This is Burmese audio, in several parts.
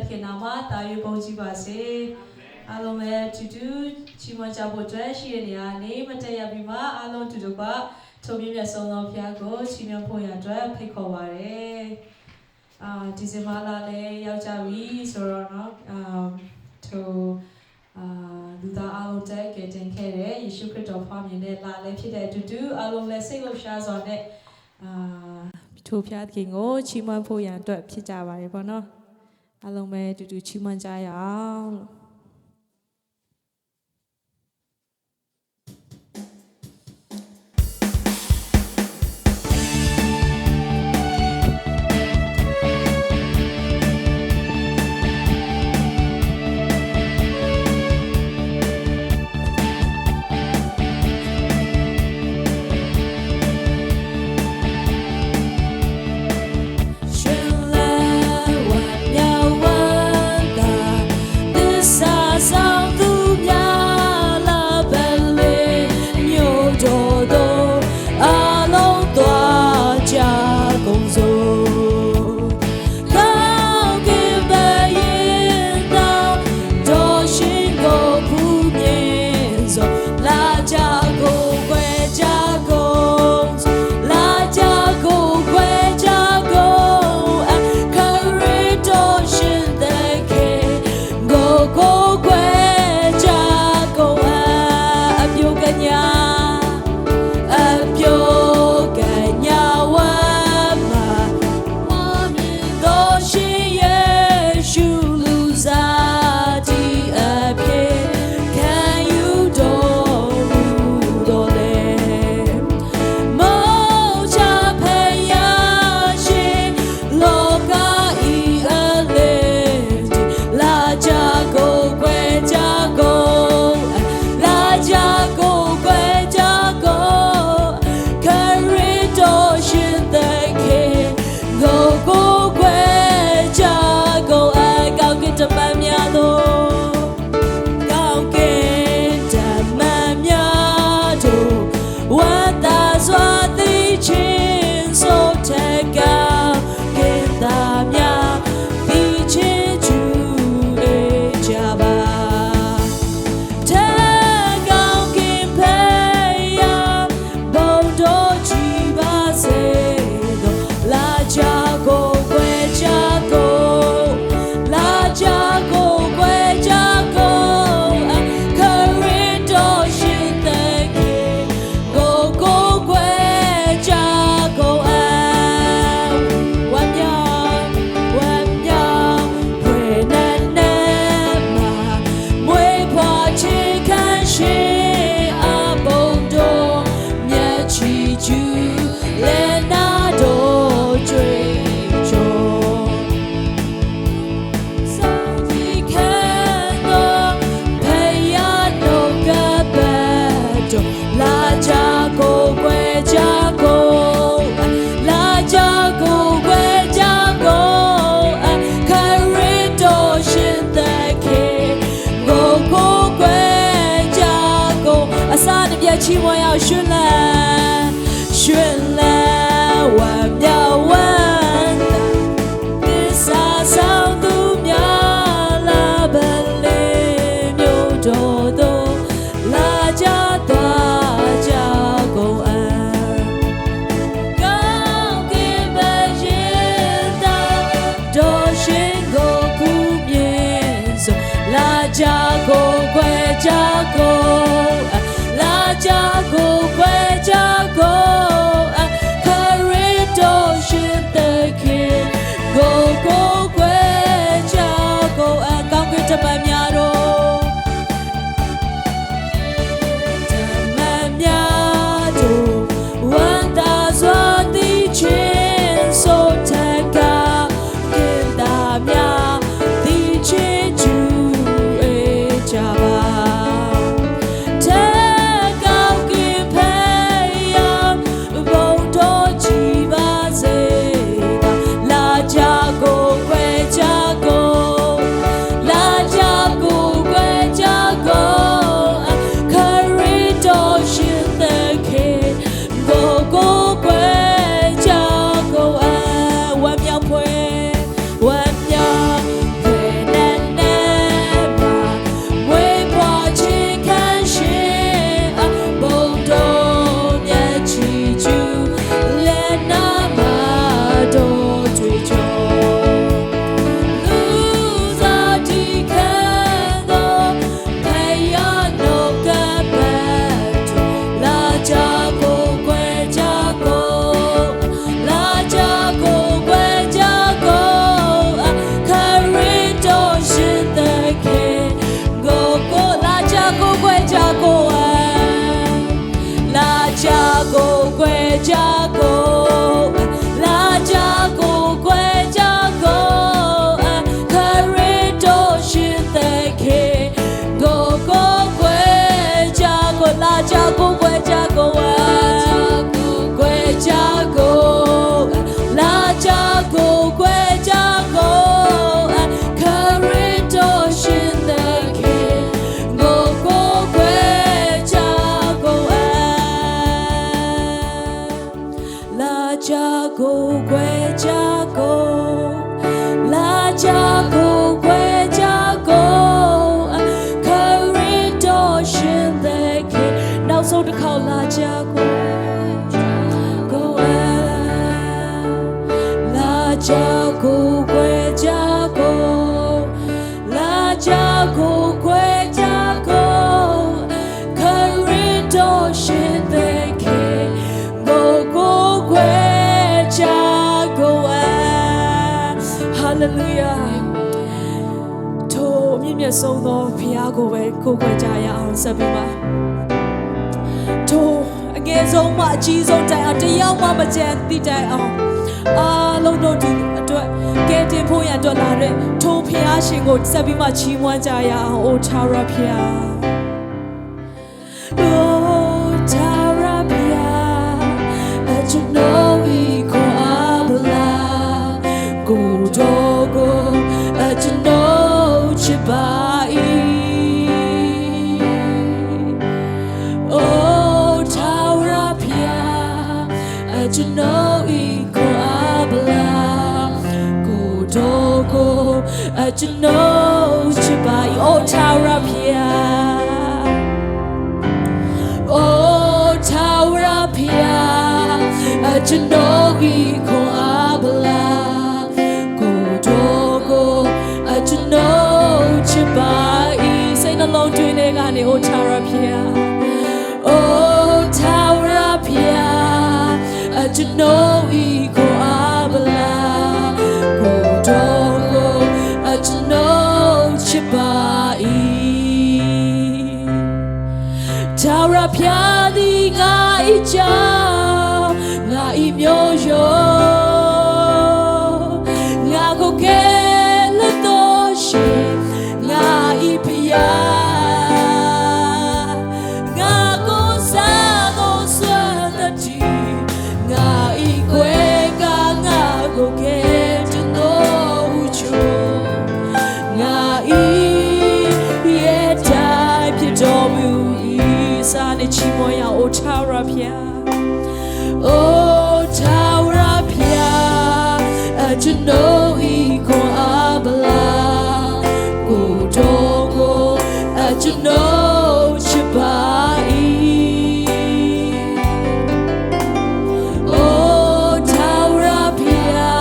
ခင်နာမှာတာရွေးပုံကြည့်ပါစေအားလုံးလည်းတူတူချီးမွမ်းကြဖို့အတွက်ရှိတဲ့နေရာနေမတည့်ရပြီးမှအားလုံးတူတူကထုံမြင့်မြတ်ဆုံးသောဘုရားကိုချီးမြှောက်ဖို့ရအတွက်ဖိတ်ခေါ်ပါတယ်ဒီဇင်ဘာလလည်းရောက်ကြပြီဆိုတော့เนาะလူသားအားလုံးတိုက်ကယ်တင်ခဲ့တဲ့ယေရှုခရစ်တော်ဖွားမြင်တဲ့လလည်းဖြစ်တဲ့အတူတူအားလုံးလည်းစိတ်လှုပ်ရှားစွာနဲ့ထိုဘုရားသခင်ကိုချီးမွမ်းဖို့ရန်အတွက်ဖြစ်ကြပါတယ်ပေါ့နော်အားလုံးပဲတူတူချီးမွမ်းကြရအောင်လို့ချီးမွမ်းရောက်ရှင်လန်းဝမ်းမြောက်ဝမ်းသာသစ္စာဆောင်သူများလာပဲလေမြို့တော်သို့လာကြသွားကြကုန်အံ့ကောင်းကင်ဘက်ရင်သာတော်ရှင်ကိုကူမြင်ဆိုလာကြကုန်ခွဲကြကုန်လာကြကိုခွဲကြကိုခရစ်တော်ရှင်သခင်ကိုခွဲကြကိုကောင်းကင်တမန်များတို့တမန်များတို့ဝမ်းသာစွာသိချင်းဆိုထက်ကကင်သားများသိချင်းကျူအေးကြပါ jago kwe jago la jago kwe jago Karido shin the ke now so the call la jago go la jago kwe jago la jago kwe jago Karido shin the ke Hallelujah ထိုမြင့်မြတ်ဆုံးသောဘုရားကိုပဲကိုးကွယ်ကြရအောင်ဆက်ပြီးပါထိုအငယ်ဆုံးမှအကြီးဆုံးတိုင်အောင်တယောက်မှမကျန်သိတိုင်အောင်အားလုံးတို့ဒီအတွက်ကယ်တင်ဖို့ရန်အတွက်လာတဲ့ထိုဘုရားရှင်ကိုဆက်ပြီးမှချီးမွမ်းကြရအောင်အိုထာဝရဘုရားto know Chibai oh Tower Pia oh Tower Pia to know Iko Abla go dogo to know Chibai say no long doing it oh Tower Pia oh Tower Pia to know Iko Abla go dogo to know Chibai Tara Piadi Ngai Chao Ngai Myo Yo Ngago Kele Doshi Ngai Pia Ngago Sago Swanati Ngai Kweka Ngago Kele No Ucho Chimoya o Tower Pia o Tower Pia to know Iko Abla go dogo to know Chibai o Tower Pia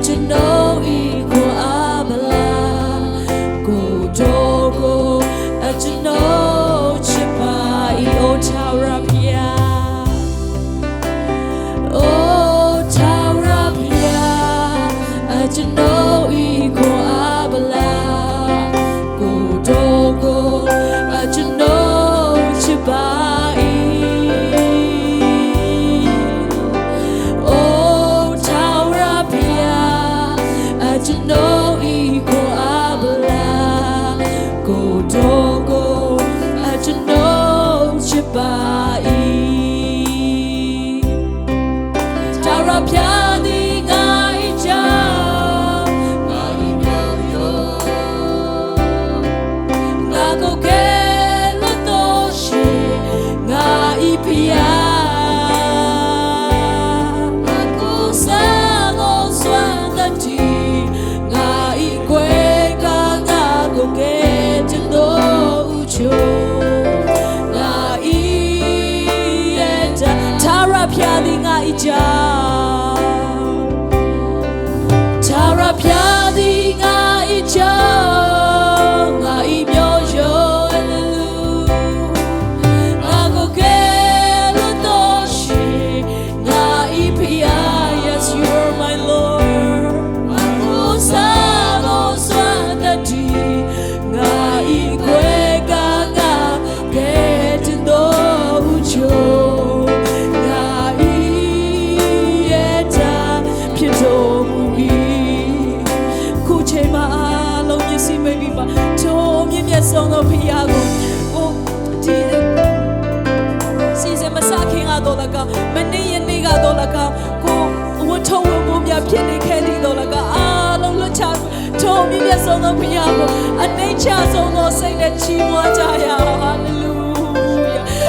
to know Iko Abla go dogo to know Chibai oh Tower Pia oh Tower Pia to know Iko Abla go dogo to know Chibai oh Tower Pia to know Iko Abla go dogo to know Chibai Tower Pia di ngai chao ngai myo yo Ngago Kele Doshi ngai Pia Ngago Sago Swanati ngai Kweka Ngago Kele No Ucho Piadi ngai chao Tara piadi ngai chao ngai myo yo Ngago Kele Doshi ngai Pia yes you are my Lord Ngago Sago Swanati ngai Kweka Ngago No Ucho Song of Piago, oh, dear. Season Masaki Adolaga, Many and Niga Dolaga, go, what told Mumia Pini Kelly Dolaga, ah, Lulucha, told me yes on the Piago, and nature song or say that she was hallelujah.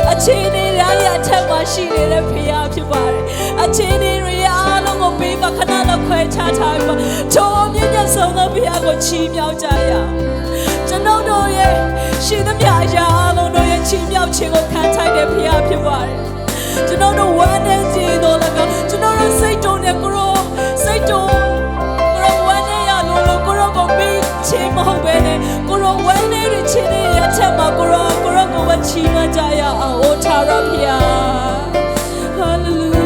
A chain in I tell my she in a Piago. ဖြစ်ပါတယ်အခြေအနေတွေအားလုံးကိုပေးပါခဏလောက်ခွဲခြားထားပြီးပါထိုမြင့်မြတ်ဆုံးသောဘုရားကိုချီးမြှောက်ကြရအောင်ကျွန်တော်တို့ရဲ့ရှင်သမျှအရာအားလုံးတို့ရဲ့ချီးမြှောက်ခြင်းကိုခံထိုက်တဲ့ဘုရားဖြစ်ပါတယ်ကျွန်တော်တို့ဝမ်းနဲ့ကြည်တော်လည်းကောကျွန်တော်တို့စိတ်တုံနဲ့ကိုရောစိတ်တုံကိုရောဝမ်းနဲ့ရလို့ကိုရောကိုပြီးချီးမဟုတ်ပဲနဲ့ကိုရောဝမ်းနဲ့ချီးနေရချက်မှာကိုရောကိုဝချီးမကြရအောင်အိုထာရဘုရားဟာလေလု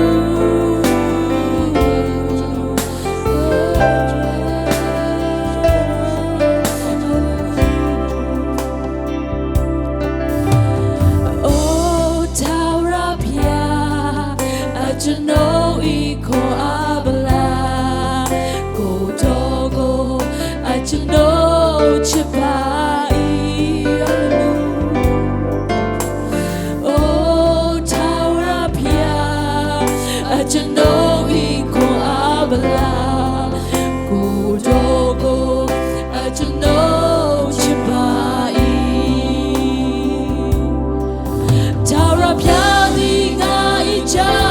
ကျွန်တော်ဤခေါ်အပလာကိုတော်ကိုကျွန်တော်ချစ်ပါ၏အိုထာဝရဘုရားကျွန်တော်ဤခေါ်အပလာကိုတော်ကိုကျွန်တော်ချစ်ပါ၏ထာဝရဘုရားသည်ငါ၏ကြောင့်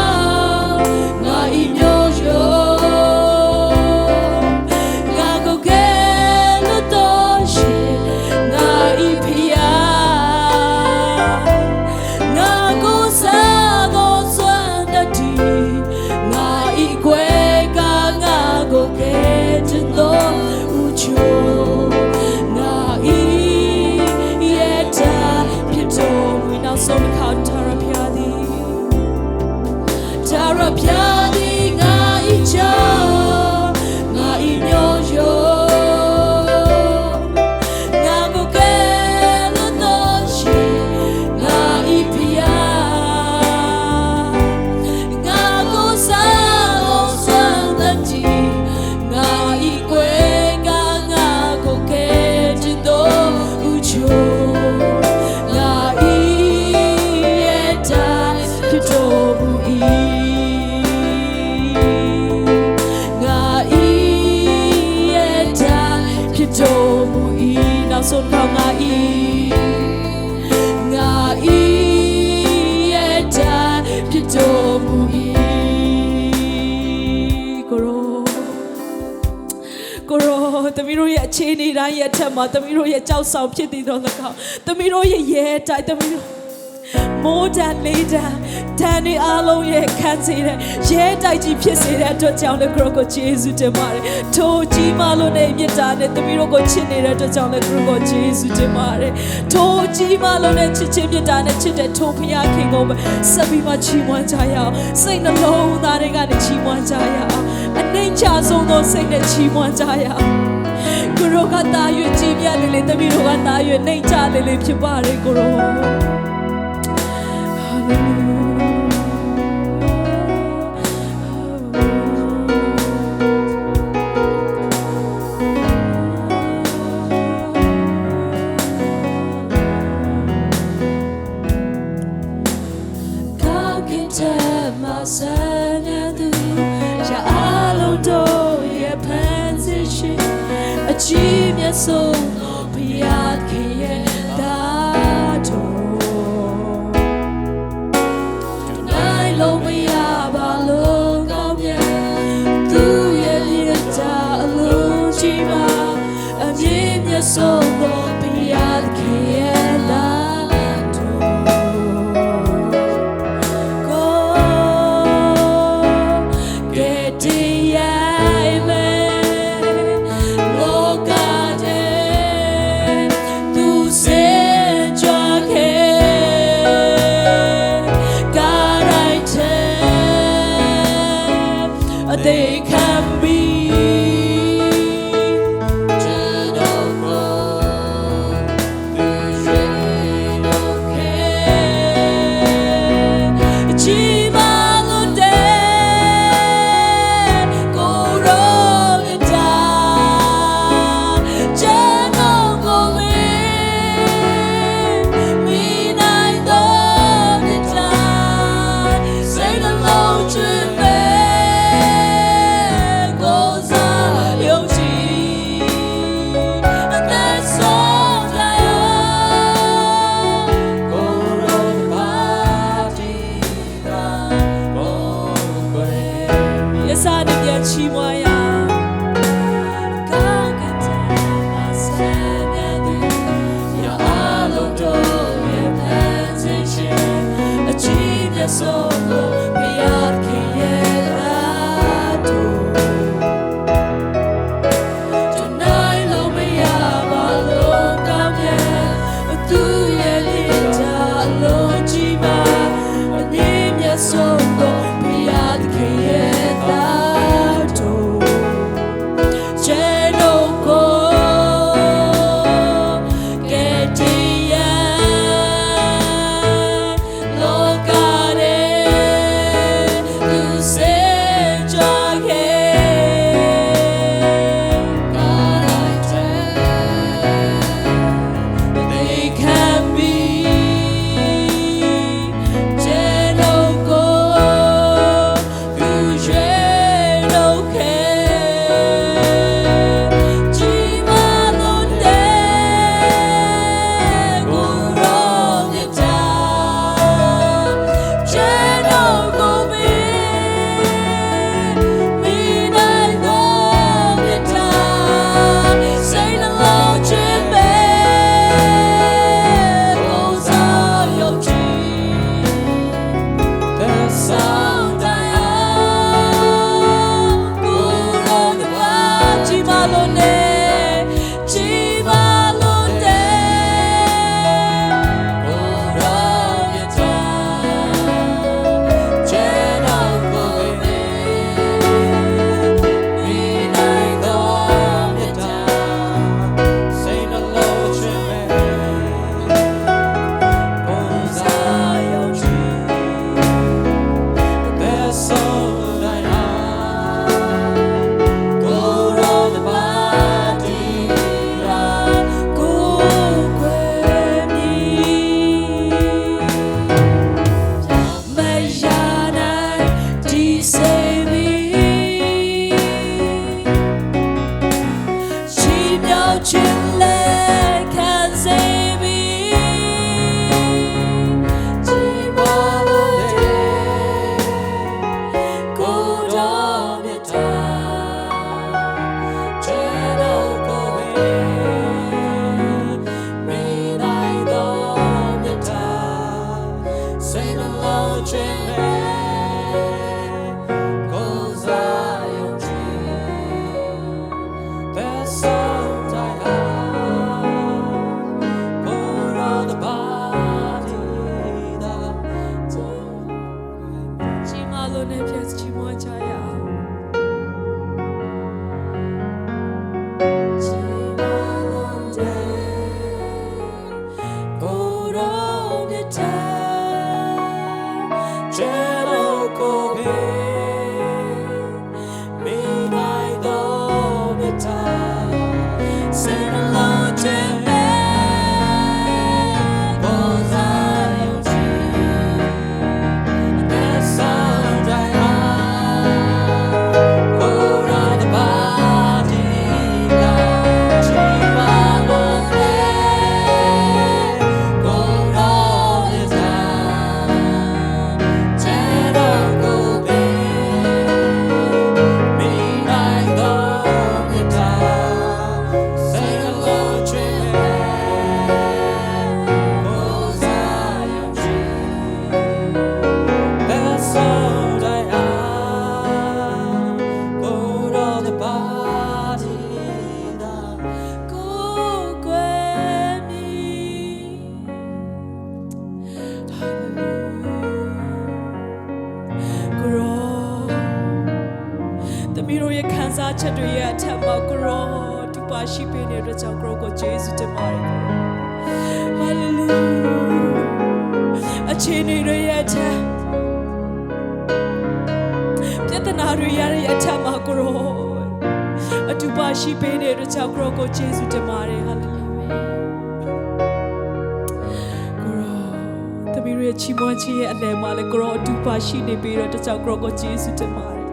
ส่วนเขางาอีရဲ့တန်ဖြစ်တော်မူ၏ကိုရောသမီးတို့ရဲ့အခြေအနေတိုင်းရဲ့အထက်မှာသမီးတို့ရဲ့ကြောက်ဆောင်ဖြစ်တည်တော်၎င်းသမီးတို့ရဲ့ရဲတိုက်သမီးတို့မိုးတန်လေးတန်တန်နေအားလုံးရဲ့ခံစေတဲ့ရဲတိုက်ကြီးဖြစ်စေတဲ့အတွက်ကြောင့်လည်းကိုရောကိုယေရှုတင်ပါတယ်ထိုကြီးမားလို့နဲ့မြတ်တာနဲ့သမီးတို့ကိုချစ်နေတဲ့အတွက်ကြောင့်လည်းကိုရောကိုယေရှုတင်ပါတယ်ထိုကြီးမားလို့နဲ့ချစ်ချင်းမြတ်တာနဲ့ချစ်တဲ့ထိုဖခင်ခင်ကိုဆက်ပြီးမှချီးမွမ်းကြရအောင်စိတ်နှလုံးသားတွေကနေချီးမွမ်းကြရအောင်အနှိမ့်ချဆုံးသောစိတ်နဲ့ချီးမွမ်းကြရအောင်ကိုရောကတာရွေးကြည်မြတ်လေသမီးတို့ကတာရွေးနှိမ့်ချလေဖြစ်ပါတယ်ကိုရောအကြီးမြတ်ဆုံးသောဘုရားခင်ရဲ့သားတော်နိုင်လို့မရပါလို့ကောင်းမြတ်သူရဲ့မြတ်တာအလုံးကြီးပါအကြီးမြတ်ဆုံးသောဘုရားခင်ရဲ့သားတော်ကိုကဲတရားပဲThey can be goes ချက်တွေရဲ့အထက်မှာကိုရောဒီပါရှိပေးနေတဲ့ကြောင့်ကိုရောကိုယေရှုတင်ပါတယ်ဟာလေလုအခြေအနေတွေရဲ့အထက်ပြဿနာတွေရဲ့အထက်မှာကိုရောအတူပါရှိပေးနေတဲ့ကြောင့်ကိုရောကိုယေရှုတင်ပါတယ်ဟာလေလုကိုရောတမီးရဲ့ချီးမွမ်းခြင်းရဲ့အလယ်မှာလည်းကိုရောအတူပါရှိနေပြီးတော့တကြောင်ကိုရောကိုယေရှုတင်ပါတယ်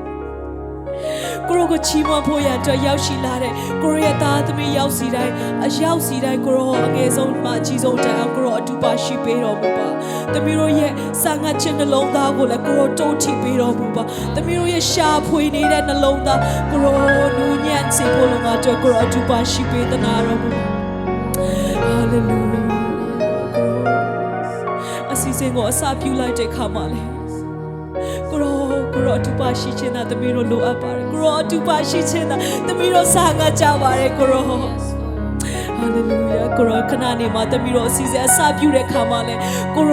ကိုရောကိုချီးမွမ်းဖို့ရအတွက်ရောက်ရှိလာတဲ့ကိုရောရဲ့သားသမီးရောက်စီတိုင်းအရောက်စီတိုင်းကိုရောအငယ်ဆုံးမှအကြီးဆုံးတိုင်အောင်ကိုရောအတူပါရှိပေးတော်မူပါသမီးတို့ရဲ့စာငတ်ခြင်းနှလုံးသားကိုလည်းကိုရောတိုးထိပေးတော်မူပါသမီးတို့ရဲ့ရှာဖွေနေတဲ့နှလုံးသားကိုရောနူးညံ့စေဖို့လုံအတွက်ကိုရောအတူပါရှိပေးသနာတော်မူပါဟာလေလုအစီအစဉ်ကိုအစပြုလိုက်တဲ့ခါမှာလေကိုရောအတူပါရှိခြင်းသာသမီးတို့လိုအပ်ပါတယ်ကိုရောအတူပါရှိခြင်းသာသမီးတို့စာငတ်ကြပါတယ်ကိုရောဟာလေလုယာကိုရောခဏနေမှာသမီးတို့အစီအစဉ်အစပြုတဲ့ခါမှာလေကို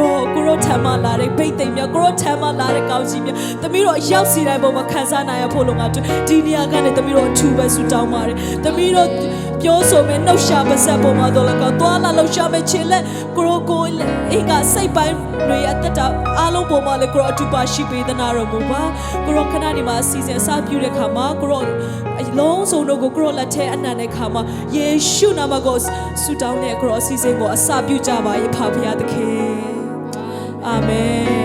ရောထမ်းမလာတဲ့ဘိတ်သိမ်များကိုရောထမ်းမလာတဲ့ကောင်းကြီးများသမီးတို့အရောက်စီတိုင်းပုံမှာခံစားနိုင်ရဖို့လုံငါတို့ဒီနေရာကနေသမီးတို့အထူးပဲဆုတောင်းပါတယ်သမီးတို့ပြောဆိုမယ်နှုတ်ရှာပါဇက်ပေါ်မှာတော့လည်းကောသွားလာလှုပ်ရှားမယ်ခြေလက်ကိုရောကိုအင်္ဂါစိတ်ပိုင်းတွေအသက်တာအားလုံးပေါ်မှာလည်းကိုရောအတူပါရှိပေးသနာတော်မူပါကိုရောခဏနေမှာအစီအစဉ်အစပြုတဲ့ခါမှာကိုရောအလုံးစုံတို့ကိုကိုရောလက်ထဲအနံ့တဲ့ခါမှာယေရှုနာမကိုဆုတောင်းတဲ့ကိုရောအစီအစဉ်ကိုအစပြုကြပါရဲ့ဖခင်သခင်အာမင်